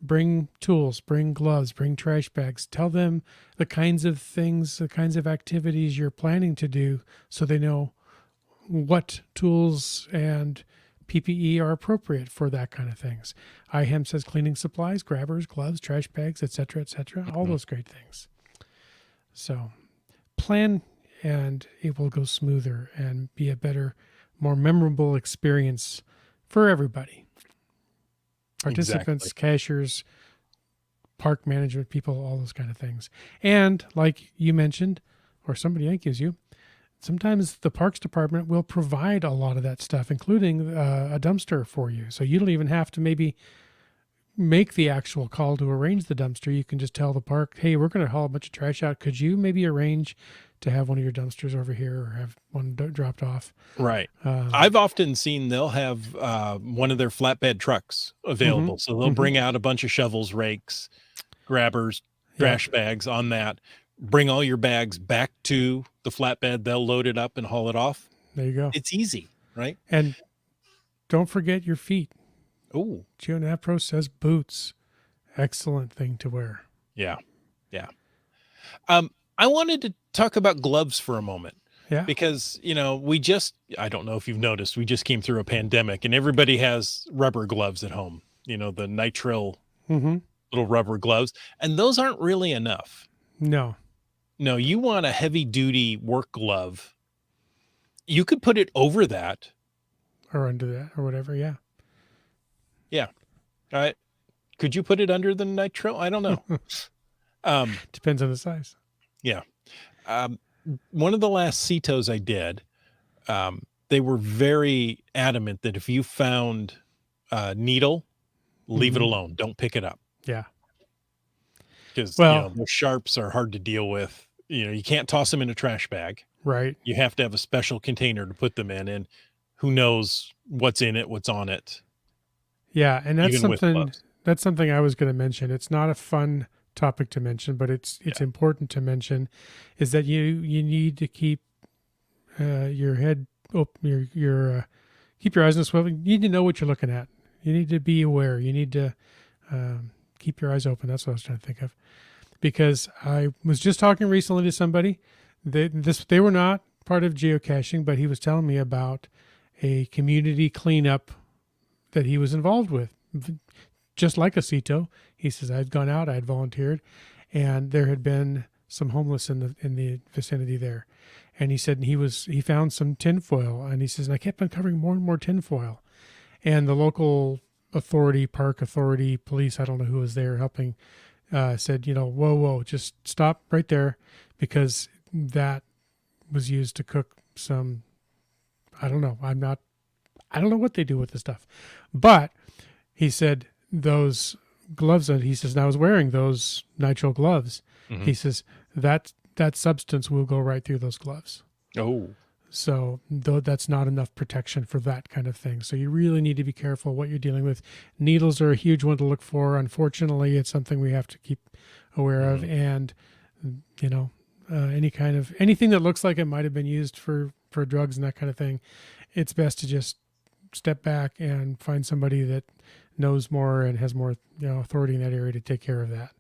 Bring tools, bring gloves, bring trash bags. Tell them the kinds of things, the kinds of activities you're planning to do so they know what tools and PPE are appropriate for that kind of things. IHEM says cleaning supplies, grabbers, gloves, trash bags, etc., all those great things. So plan, and it will go smoother and be a better, more memorable experience for everybody. Participants, cachers, park management people, all those kind of things. And like you mentioned, or somebody gives you, sometimes the Parks Department will provide a lot of that stuff, including a dumpster for you. So you don't even have to maybe make the actual call to arrange the dumpster. You can just tell the park, hey, we're going to haul a bunch of trash out. Could you maybe arrange to have one of your dumpsters over here or have one dropped off. Right. I've often seen they'll have one of their flatbed trucks available. So they'll bring out a bunch of shovels, rakes, grabbers, trash bags on that. Bring all your bags back to the flatbed. They'll load it up and haul it off. There you go. It's easy, right? And don't forget your feet. Oh, GeoNavPro says boots. Excellent thing to wear. yeah. Yeah. I wanted to talk about gloves for a moment. Yeah. Because, I don't know if you've noticed, we just came through a pandemic and everybody has rubber gloves at home, the nitrile little rubber gloves. And those aren't really enough. No. No, you want a heavy duty work glove. You could put it over that. Or under that or whatever. Yeah. Yeah. All right. Could you put it under the nitrile? I don't know. Depends on the size. Yeah. One of the last CITOs I did, they were very adamant that if you found a needle, leave it alone. Don't pick it up. Yeah. Because, those sharps are hard to deal with. You can't toss them in a trash bag. Right. You have to have a special container to put them in, and who knows what's in it, what's on it. Yeah. And that's even with gloves. That's something I was going to mention. It's not a fun topic to mention, but it's important to mention is that you need to keep your head open, keep your eyes on the swivel. You need to know what you're looking at. You need to be aware. You need to keep your eyes open. That's what I was trying to think of. Because I was just talking recently to somebody. They were not part of geocaching, but he was telling me about a community cleanup that he was involved with. Just like a CITO, he says, I'd gone out, I'd volunteered, and there had been some homeless in the vicinity there. And he said he found some tinfoil, and he says, and I kept uncovering more and more tinfoil. And the local authority, park authority, police, I don't know who was there helping, said, whoa, just stop right there, because that was used to cook some, I don't know what they do with the stuff. But he said, those gloves, and he says, and I was wearing those nitrile gloves. He says that substance will go right through those gloves. Oh, so though that's not enough protection for that kind of thing. So you really need to be careful what you're dealing with. Needles are a huge one to look for. Unfortunately, it's something we have to keep aware of. And anything that looks like it might have been used for drugs and that kind of thing, it's best to just step back and find somebody that knows more and has more authority in that area to take care of that.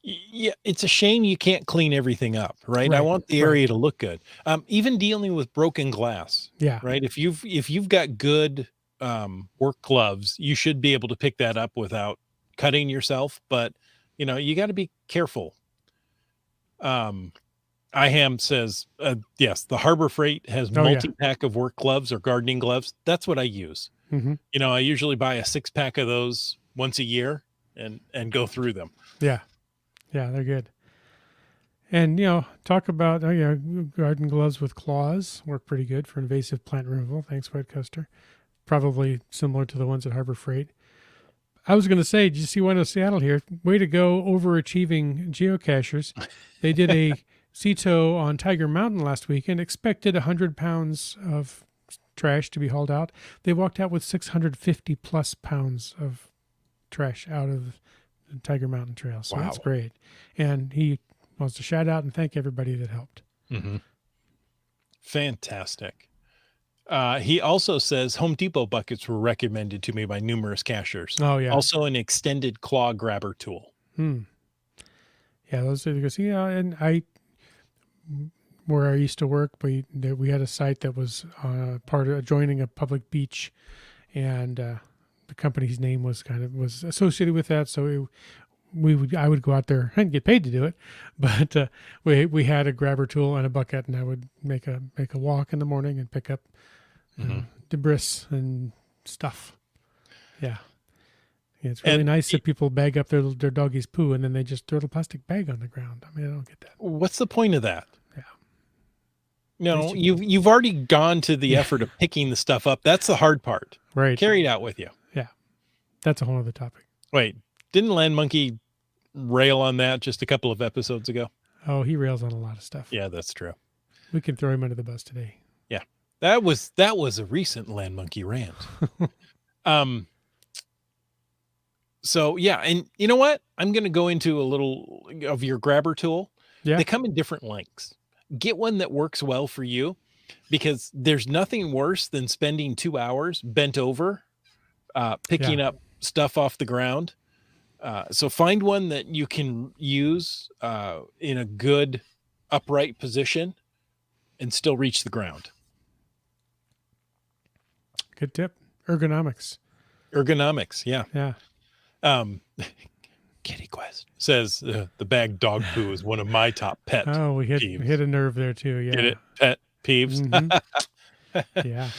Yeah, it's a shame you can't clean everything up, right? I want the area to look good. Even dealing with broken glass. Yeah. Right. If you've got good work gloves, you should be able to pick that up without cutting yourself. But you got to be careful. IHAM says, yes, the Harbor Freight has multi-pack of work gloves or gardening gloves. That's what I use. I usually buy a 6-pack of those once a year and go through them. Yeah. Yeah, they're good. And, talk about garden gloves with claws work pretty good for invasive plant removal. Thanks, White Custer. Probably similar to the ones at Harbor Freight. I was going to say, did you see one in Seattle here? Way to go, overachieving geocachers. They did a CITO on Tiger Mountain last week and expected 100 pounds of trash to be hauled out. They walked out with 650 plus pounds of trash out of the Tiger Mountain Trail. So that's great. And he wants to shout out and thank everybody that helped. Fantastic. He also says Home Depot buckets were recommended to me by numerous cachers. Oh, yeah. Also an extended claw grabber tool. Yeah, those are good. And where I used to work, we had a site that was part of adjoining a public beach, and the company's name was associated with that. So I would go out there and get paid to do it, but we had a grabber tool and a bucket, and I would make a walk in the morning and pick up debris and stuff. Yeah. It's really nice that people bag up their doggies' poo and then they just throw the plastic bag on the ground. I mean, I don't get that. What's the point of that? Yeah. No, you've already gone to the effort of picking the stuff up. That's the hard part. Right. Carry it out with you. Yeah. That's a whole other topic. Wait, didn't Land Monkey rail on that just a couple of episodes ago? Oh, he rails on a lot of stuff. Yeah, that's true. We can throw him under the bus today. Yeah. That was a recent Land Monkey rant. So yeah, and you know what? I'm going to go into a little of your grabber tool. Yeah. They come in different lengths. Get one that works well for you, because there's nothing worse than spending 2 hours bent over, picking up stuff off the ground. So find one that you can use in a good upright position and still reach the ground. Good tip. Ergonomics. Yeah. Kitty Quest says the bag dog poo is one of my top pet Oh, we hit a nerve there too. Yeah. Get it? Pet peeves. Yeah.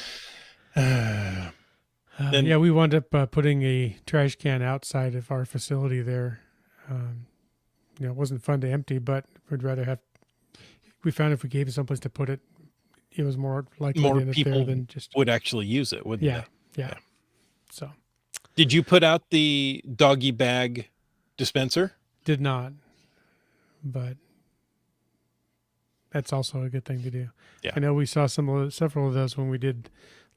Yeah, we wound up putting a trash can outside of our facility there. It wasn't fun to empty, but we'd rather have. We found if we gave it someplace to put it, it was more likely to end up there than just would actually use it, wouldn't they? Yeah. So, did you put out the doggy bag dispenser? Did not, but that's also a good thing to do. Yeah. I know we saw several of those when we did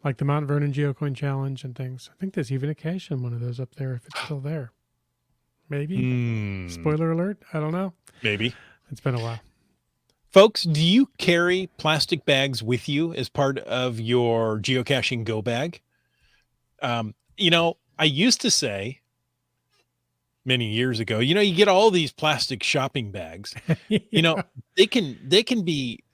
like the Mount Vernon Geocoin Challenge and things. I think there's even a cache in one of those up there if it's still there. Maybe. Spoiler alert. I don't know. Maybe. It's been a while. Folks, do you carry plastic bags with you as part of your geocaching go bag? I used to say many years ago, you get all these plastic shopping bags, they can be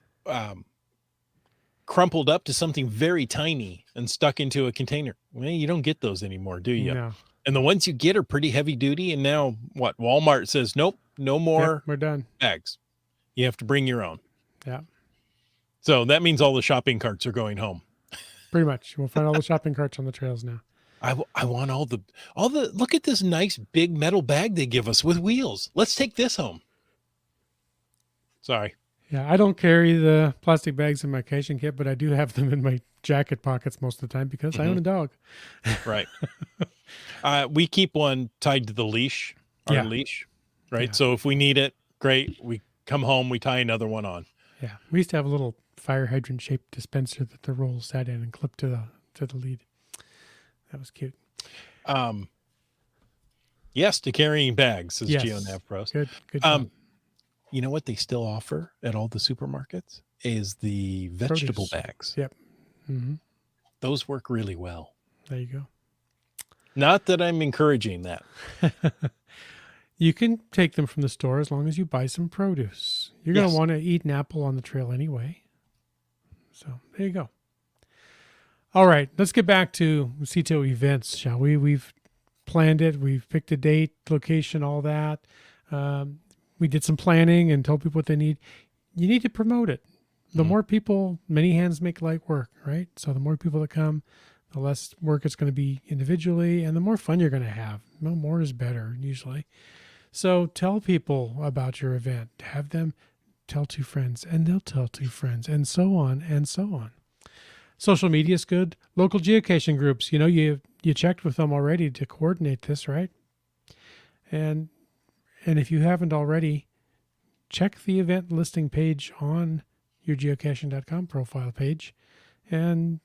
crumpled up to something very tiny and stuck into a container. Well, you don't get those anymore, do you? No. And the ones you get are pretty heavy duty. And now Walmart says, nope, no more we're done. bags. You have to bring your own. Yeah. So that means all the shopping carts are going home. Pretty much. We'll find all the shopping carts on the trails now. I want all the, look at this nice big metal bag they give us with wheels. Let's take this home. Sorry. Yeah. I don't carry the plastic bags in my caching kit, but I do have them in my jacket pockets most of the time because I own a dog. Right. We keep one tied to the leash, our leash. Right. Yeah. So if we need it, great. We come home, we tie another one on. Yeah. We used to have a little fire hydrant shaped dispenser that the roll sat in and clipped to the lead. That was cute. Yes, to carrying bags, says GeoNav Pros. Good. Job. You know what they still offer at all the supermarkets is the vegetable bags. Yep. Mm-hmm. Those work really well. There you go. Not that I'm encouraging that. You can take them from the store as long as you buy some produce. You're going to want to eat an apple on the trail anyway. So there you go. All right, let's get back to CITO events, shall we? We've planned it. We've picked a date, location, all that. We did some planning and told people what they need. You need to promote it. The more people, many hands make light work, right? So the more people that come, the less work it's going to be individually and the more fun you're going to have. No more is better usually. So tell people about your event. Have them tell 2 friends and they'll tell 2 friends and so on and so on. Social media is good. Local geocaching groups, you checked with them already to coordinate this, right? And if you haven't already, check the event listing page on your geocaching.com profile page and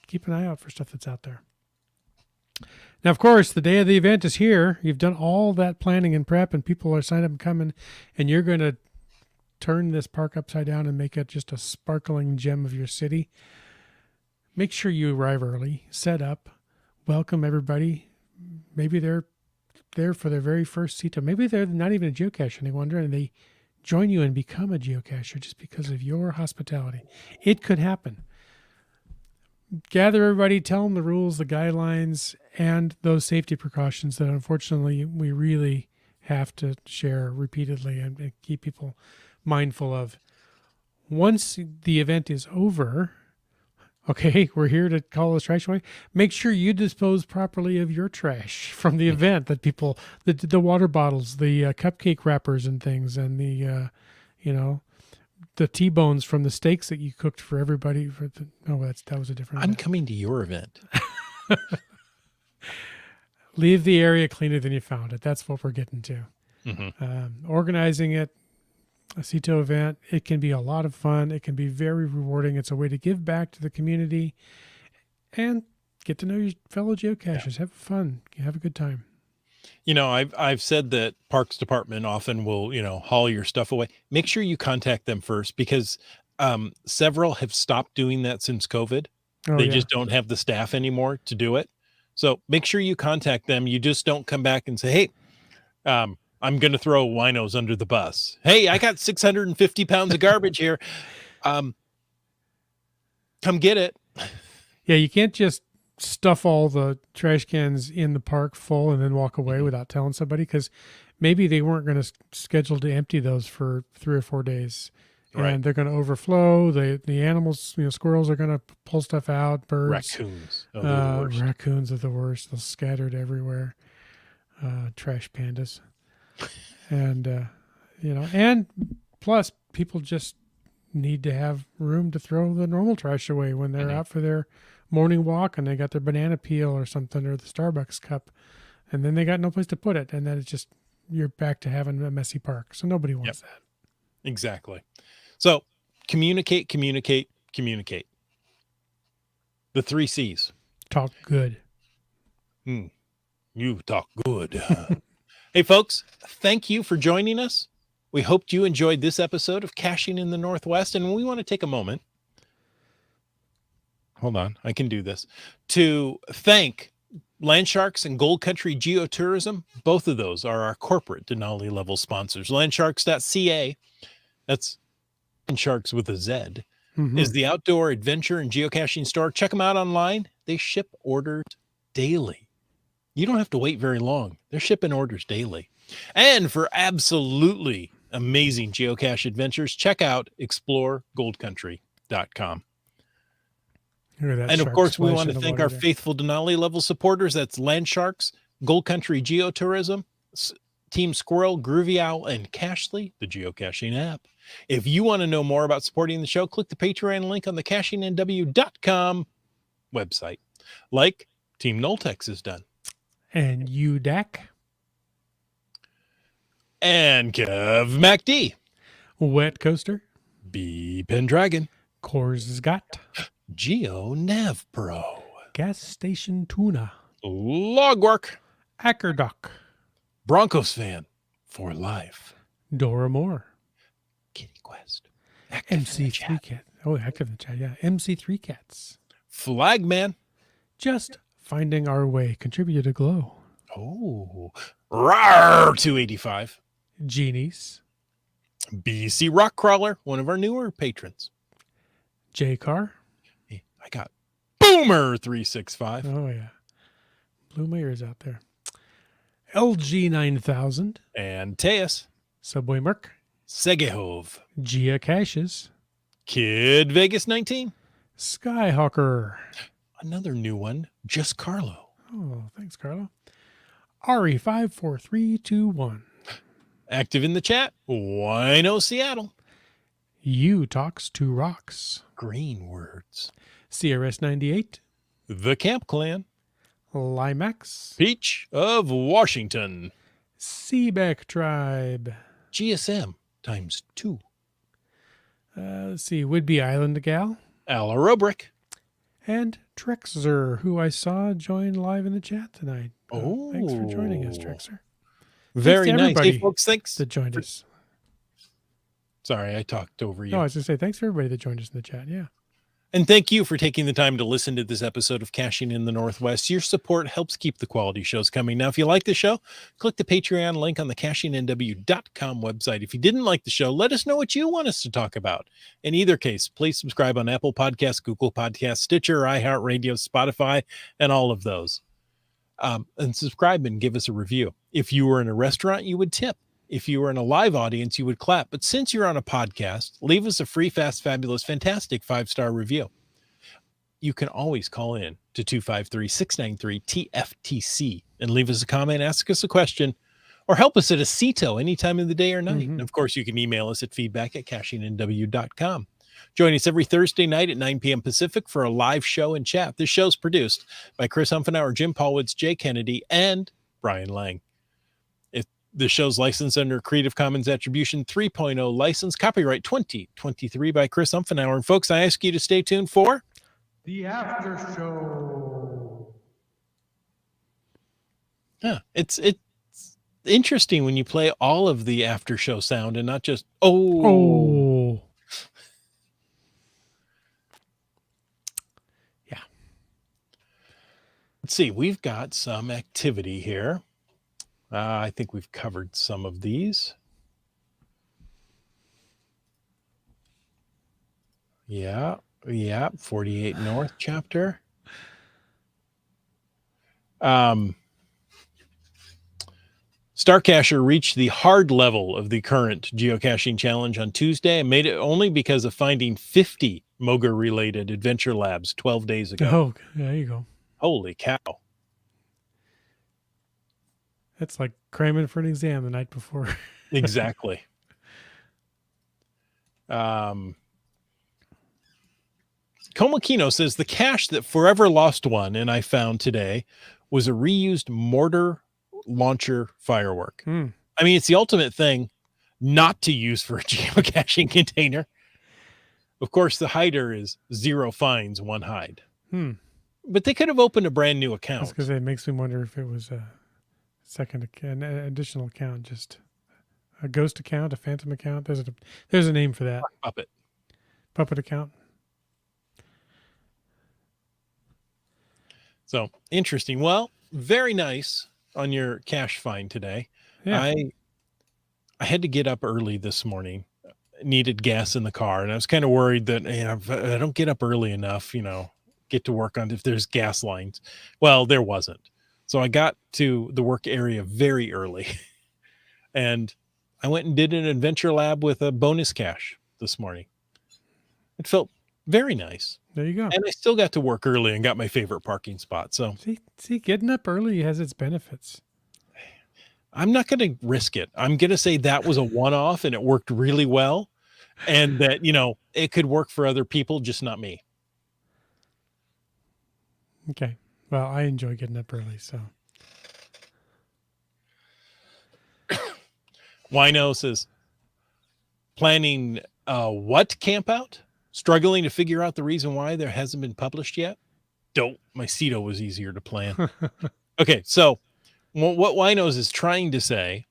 keep an eye out for stuff that's out there. Now, of course, the day of the event is here. You've done all that planning and prep and people are signed up and coming, and you're going to turn this park upside down and make it just a sparkling gem of your city. Make sure you arrive early, set up, welcome everybody. Maybe they're there for their very first CITO. Maybe they're not even a geocacher any wonder, and they join you and become a geocacher just because of your hospitality. It could happen. Gather everybody, tell them the rules, the guidelines, and those safety precautions that unfortunately we really have to share repeatedly and keep people mindful of. Once the event is over, okay, we're here to call this trash away. Make sure you dispose properly of your trash from the event. That people, the water bottles, the cupcake wrappers and things, and the the T-bones from the steaks that you cooked for everybody. That was a different. I'm coming to your event. Leave the area cleaner than you found it. That's what we're getting to. Mm-hmm. Organizing it. a CITO event. It can be a lot of fun. It can be very rewarding. It's a way to give back to the community and get to know your fellow geocachers. Yeah. Have fun. Have a good time. I've said that Parks Department often will, haul your stuff away. Make sure you contact them first because several have stopped doing that since COVID. Oh, They yeah. just don't have the staff anymore to do it. So make sure you contact them. You just don't come back and say, hey, I'm going to throw winos under the bus. Hey, I got 650 pounds of garbage here. Come get it. Yeah, you can't just stuff all the trash cans in the park full and then walk away without telling somebody, because maybe they weren't going to schedule to empty those for 3 or 4 days. And Right. they're going to overflow. The animals, squirrels are going to pull stuff out. Birds, Raccoons. Oh, they're the worst. raccoons are the worst. They're scattered everywhere. Trash pandas. And, and plus people just need to have room to throw the normal trash away when they're out for their morning walk and they got their banana peel or something, or the Starbucks cup, and then they got no place to put it. And then it's just, you're back to having a messy park. So nobody wants that. Exactly. So communicate. The 3 C's. Talk good. You talk good. Hey, folks, thank you for joining us. We hoped you enjoyed this episode of Caching in the Northwest, and we want to take a moment. Hold on, I can do this. To thank Landsharks and Gold Country Geotourism. Both of those are our corporate Denali level sponsors. Landsharks.ca, that's Landsharks with a Z, is the outdoor adventure and geocaching store. Check them out online. They ship orders daily. You don't have to wait very long. They're shipping orders daily. And for absolutely amazing geocache adventures, check out exploregoldcountry.com. And of course, we want to thank our faithful Denali level supporters. That's Landsharks, Gold Country Geotourism, Team Squirrel, Groovy Owl, and Cachely, the geocaching app. If you want to know more about supporting the show, click the Patreon link on the cachingnw.com website, like Team Noltex has done. And UDAC. And Kev MacD. Wet Coaster. B Pendragon. Coors Got. Geo Nav Pro. Gas Station Tuna. Logwork. Ackerdock. Broncos fan for life. Dora Moore. Kitty Quest. MC3 Cat. Oh, active in the chat. Yeah. MC3 Cats. Flagman. Just Finding Our Way. Contributed to Glow. Oh. Rawr 285. Genies. BC Rockcrawler, one of our newer patrons. J Car. Hey, I got Boomer 365. Oh, yeah. Blue Mayors out there. LG 9000. And Teus. Subway Merc. Segehove. Geocaches. Kid Vegas 19. Skyhawker. Another new one, Just Carlo. Oh, thanks, Carlo. RE54321. Active in the chat, Wino Seattle. You Talks to Rocks. Green Words. CRS 98. The Camp Clan. Limax. Peach of Washington. Seabeck Tribe. GSM times 2. Let's see, Whidbey Island Gal. Alarobrick. And Trexer, who I saw join live in the chat tonight. Oh, thanks for joining us, Trexer. Very Thanks to nice. everybody Hey, folks, thanks. that joined us. Sorry, I talked over you. No, I was going to say, thanks to everybody that joined us in the chat. Yeah. And thank you for taking the time to listen to this episode of Caching in the Northwest. Your support helps keep the quality shows coming. Now, if you like the show, click the Patreon link on the cachingnw.com website. If you didn't like the show, let us know what you want us to talk about. In either case, please subscribe on Apple Podcasts, Google Podcasts, Stitcher, iHeartRadio, Spotify, and all of those. And subscribe and give us a review. If you were in a restaurant, you would tip. If you were in a live audience, you would clap. But since you're on a podcast, leave us a free, fast, fabulous, fantastic 5-star review. You can always call in to 253-693-TFTC and leave us a comment, ask us a question, or help us at a CITO any time of the day or night. And of course, you can email us at feedback@cachingnw.com. Join us every Thursday night at 9 p.m. Pacific for a live show and chat. This show's produced by Chris Humphenauer, Jim Paulwoods, Jay Kennedy, and Brian Lang. The show's licensed under Creative Commons Attribution 3.0 license, copyright 2023 by Chris Umfenauer. And folks, I ask you to stay tuned for The after show. Yeah, it's interesting when you play all of the after show sound and not just oh. Yeah. Let's see, we've got some activity here. I think we've covered some of these. Yeah, 48 North chapter. Starcacher reached the hard level of the current geocaching challenge on Tuesday and made it only because of finding 50 Moga-related adventure labs 12 days ago. Oh, there you go. Holy cow. That's like cramming for an exam the night before. Exactly. Komakino says the cache that forever lost one and I found today was a reused mortar launcher firework. I mean, it's the ultimate thing not to use for a geocaching container. Of course, the hider is 0 fines, 1 hide. But they could have opened a brand new account. That's because it makes me wonder if it was an additional account, just a ghost account, a phantom account. There's a name for that. Puppet account. So interesting. Well, very nice on your cache find today. Yeah. I had to get up early this morning, needed gas in the car, and I was kind of worried that if I don't get up early enough, get to work on if there's gas lines. Well, there wasn't. So I got to the work area very early and I went and did an adventure lab with a bonus cache this morning. It felt very nice. There you go. And I still got to work early and got my favorite parking spot. So see, getting up early has its benefits. I'm not going to risk it. I'm going to say that was a one-off and it worked really well. And that, it could work for other people, just not me. Okay. Well, I enjoy getting up early, so. Wino says, planning what camp out? Struggling to figure out the reason why there hasn't been published yet? Don't. My CITO was easier to plan. Okay, so what Winos is trying to say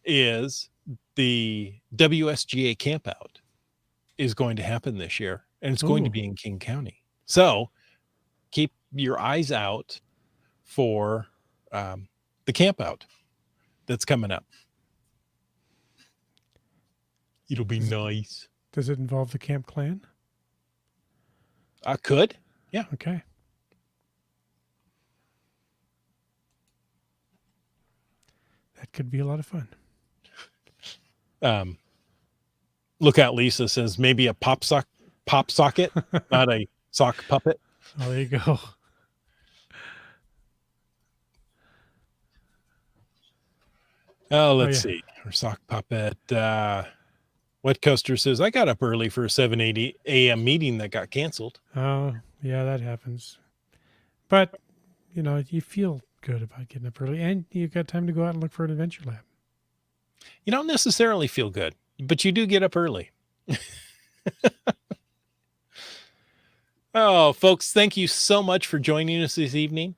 is the WSGA campout is going to happen this year, and it's going to be in King County. So keep your eyes out for the campout that's coming up. It'll be nice. Does it involve the Camp Clan? Could. Yeah. Okay. That could be a lot of fun. Lookout Lisa says maybe a pop socket, not a sock puppet. Oh, there you go. Oh, let's see. Or sock puppet. Wet Coaster says, I got up early for a 7:80 a.m. meeting that got canceled. Oh, yeah, that happens. But, you feel good about getting up early, and you've got time to go out and look for an adventure lab. You don't necessarily feel good, but you do get up early. Oh, folks, thank you so much for joining us this evening.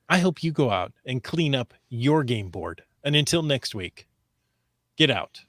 I hope you go out and clean up your game board. And until next week, get out